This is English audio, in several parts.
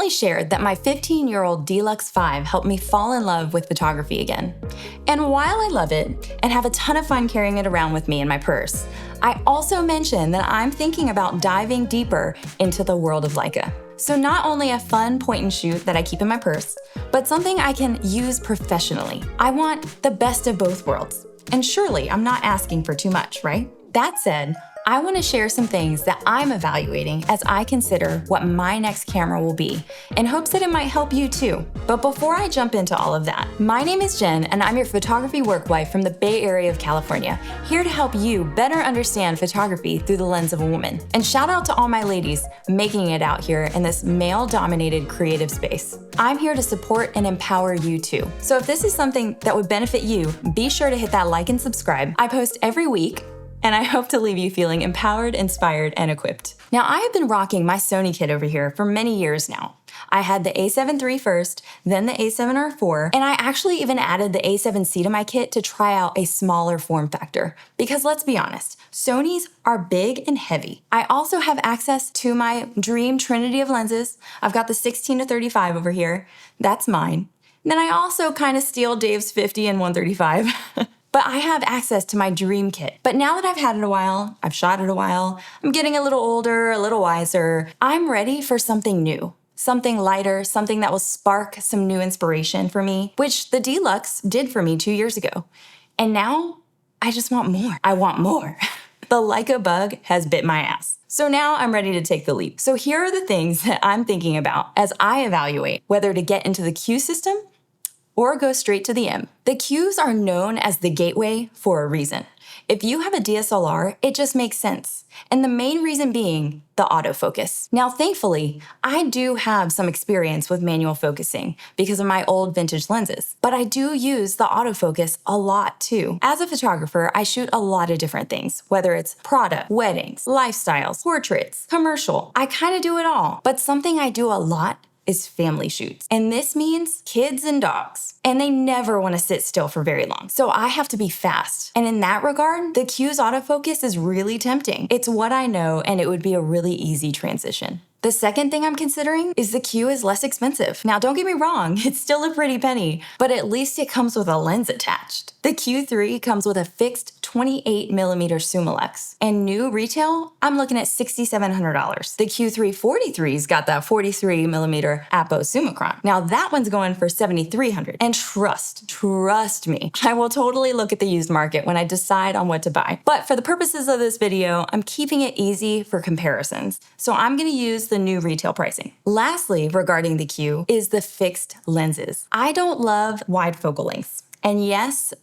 recently shared that my 15-year-old Deluxe 5 helped me fall in love with photography again. And while I love it and have a ton of fun carrying it around with me in my purse, I also mentioned that I'm thinking about diving deeper into the world of Leica. So not only a fun point and shoot that I keep in my purse, but something I can use professionally. I want the best of both worlds. And surely I'm not asking for too much, right? That said, I want to share some things that I'm evaluating as I consider what my next camera will be, in hopes that it might help you too. But before I jump into all of that, my name is Jen and I'm your photography work wife from the Bay Area of California, here to help you better understand photography through the lens of a woman. And shout out to all my ladies making it out here in this male-dominated creative space. I'm here to support and empower you too. So if this is something that would benefit you, be sure to hit that like and subscribe. I post every week, and I hope to leave you feeling empowered, inspired, and equipped. Now, I have been rocking my Sony kit over here for many years now. I had the A7 III first, then the A7R IV, and I actually even added the A7C to my kit to try out a smaller form factor. Because let's be honest, Sonys are big and heavy. I also have access to my dream trinity of lenses. I've got the 16-35 over here. That's mine. Then I also kind of steal Dave's 50 and 135. But I have access to my dream kit. But now that I've had it a while, I've shot it a while, I'm getting a little older, a little wiser, I'm ready for something new. Something lighter, something that will spark some new inspiration for me, which the Deluxe did for me 2 years ago. And now, I just want more. I want more. The Leica bug has bit my ass. So now I'm ready to take the leap. So here are the things that I'm thinking about as I evaluate whether to get into the Q system or go straight to the M. The Qs are known as the gateway for a reason. If you have a DSLR, it just makes sense. And the main reason being the autofocus. Now, thankfully, I do have some experience with manual focusing because of my old vintage lenses, but I do use the autofocus a lot too. As a photographer, I shoot a lot of different things, whether it's product, weddings, lifestyles, portraits, commercial. I kind of do it all, but something I do a lot is family shoots. And this means kids and dogs. And they never want to sit still for very long. So I have to be fast. And in that regard, the Q's autofocus is really tempting. It's what I know, and it would be a really easy transition. The second thing I'm considering is the Q is less expensive. Now, don't get me wrong, it's still a pretty penny, but at least it comes with a lens attached. The Q3 comes with a fixed 28mm Summilux, and new retail, I'm looking at $6,700. The Q3 43's got that 43mm Apo Summicron. Now that one's going for $7,300. And trust me, I will totally look at the used market when I decide on what to buy. But for the purposes of this video, I'm keeping it easy for comparisons. So I'm gonna use the new retail pricing. Lastly, regarding the Q, is the fixed lenses. I don't love wide focal lengths. And yes,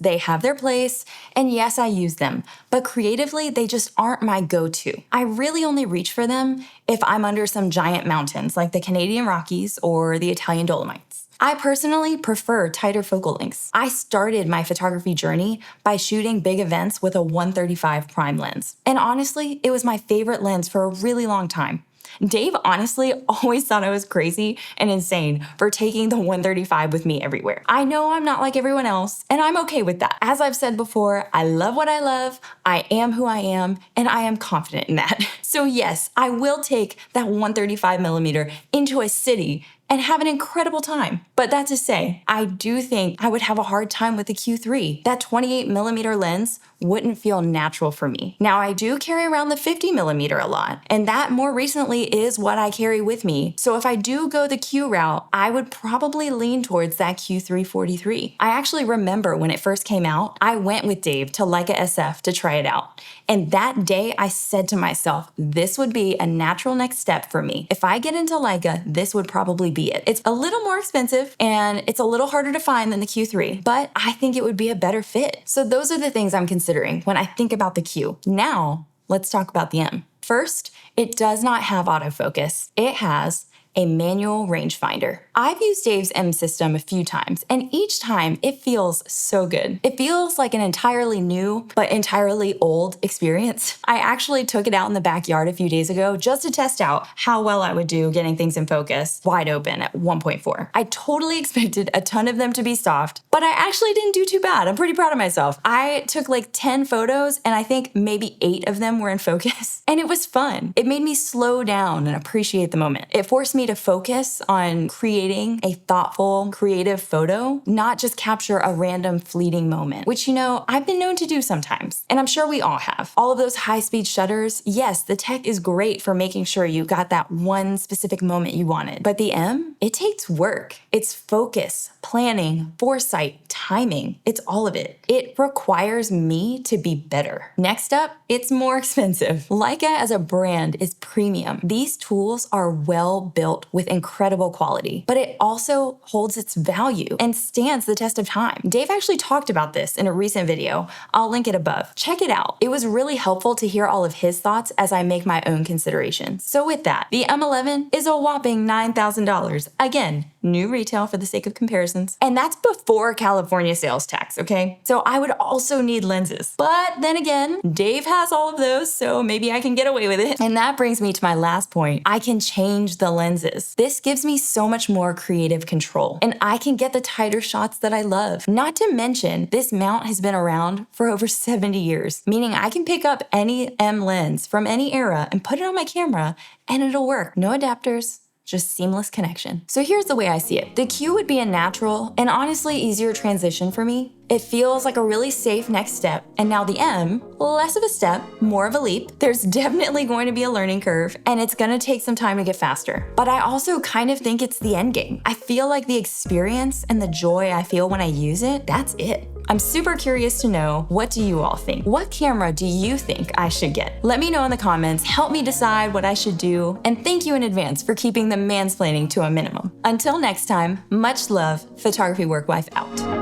they have their place, and yes, I use them, but creatively, they just aren't my go-to. I really only reach for them if I'm under some giant mountains like the Canadian Rockies or the Italian Dolomites. I personally prefer tighter focal lengths. I started my photography journey by shooting big events with a 135 prime lens. And honestly, it was my favorite lens for a really long time. Dave honestly always thought I was crazy and insane for taking the 135 with me everywhere. I know I'm not like everyone else, and I'm okay with that. As I've said before, I love what I love, I am who I am, and I am confident in that. So yes, I will take that 135mm into a city and have an incredible time. But that to say, I do think I would have a hard time with the Q3. That 28mm lens wouldn't feel natural for me. Now, I do carry around the 50mm a lot, and that more recently is what I carry with me. So if I do go the Q route, I would probably lean towards that Q3 43. I actually remember when it first came out, I went with Dave to Leica SF to try it out. And that day I said to myself, this would be a natural next step for me. If I get into Leica, this would probably be it. It's a little more expensive and it's a little harder to find than the Q3, but I think it would be a better fit. So those are the things I'm considering when I think about the Q. Now, let's talk about the M. First, it does not have autofocus. It has a manual rangefinder. I've used Dave's M system a few times, and each time it feels so good. It feels like an entirely new but entirely old experience. I actually took it out in the backyard a few days ago just to test out how well I would do getting things in focus wide open at 1.4. I totally expected a ton of them to be soft, but I actually didn't do too bad. I'm pretty proud of myself. I took like 10 photos and I think maybe 8 of them were in focus, and it was fun. It made me slow down and appreciate the moment. It forced me me to focus on creating a thoughtful, creative photo, not just capture a random fleeting moment, which, I've been known to do sometimes. And I'm sure we all have. All of those high-speed shutters, yes, the tech is great for making sure you got that one specific moment you wanted. But the M, it takes work. It's focus, planning, foresight, timing. It's all of it. It requires me to be better. Next up, it's more expensive. Leica as a brand is premium. These tools are well built with incredible quality, but it also holds its value and stands the test of time. Dave actually talked about this in a recent video. I'll link it above. Check it out. It was really helpful to hear all of his thoughts as I make my own considerations. So with that, the M11 is a whopping $9,000. Again, new retail for the sake of comparisons. And that's before California sales tax, okay? So I would also need lenses. But then again, Dave has all of those, so maybe I can get away with it. And that brings me to my last point. I can change the lenses. This gives me so much more creative control, and I can get the tighter shots that I love. Not to mention, this mount has been around for over 70 years, meaning I can pick up any M lens from any era and put it on my camera, and it'll work. No adapters, just seamless connection. So here's the way I see it. The Q would be a natural and honestly easier transition for me. It feels like a really safe next step. And now the M, less of a step, more of a leap. There's definitely going to be a learning curve, and it's gonna take some time to get faster. But I also kind of think it's the end game. I feel like the experience and the joy I feel when I use it, that's it. I'm super curious to know, what do you all think? What camera do you think I should get? Let me know in the comments, help me decide what I should do, and thank you in advance for keeping the mansplaining to a minimum. Until next time, much love, Photography Work Wife out.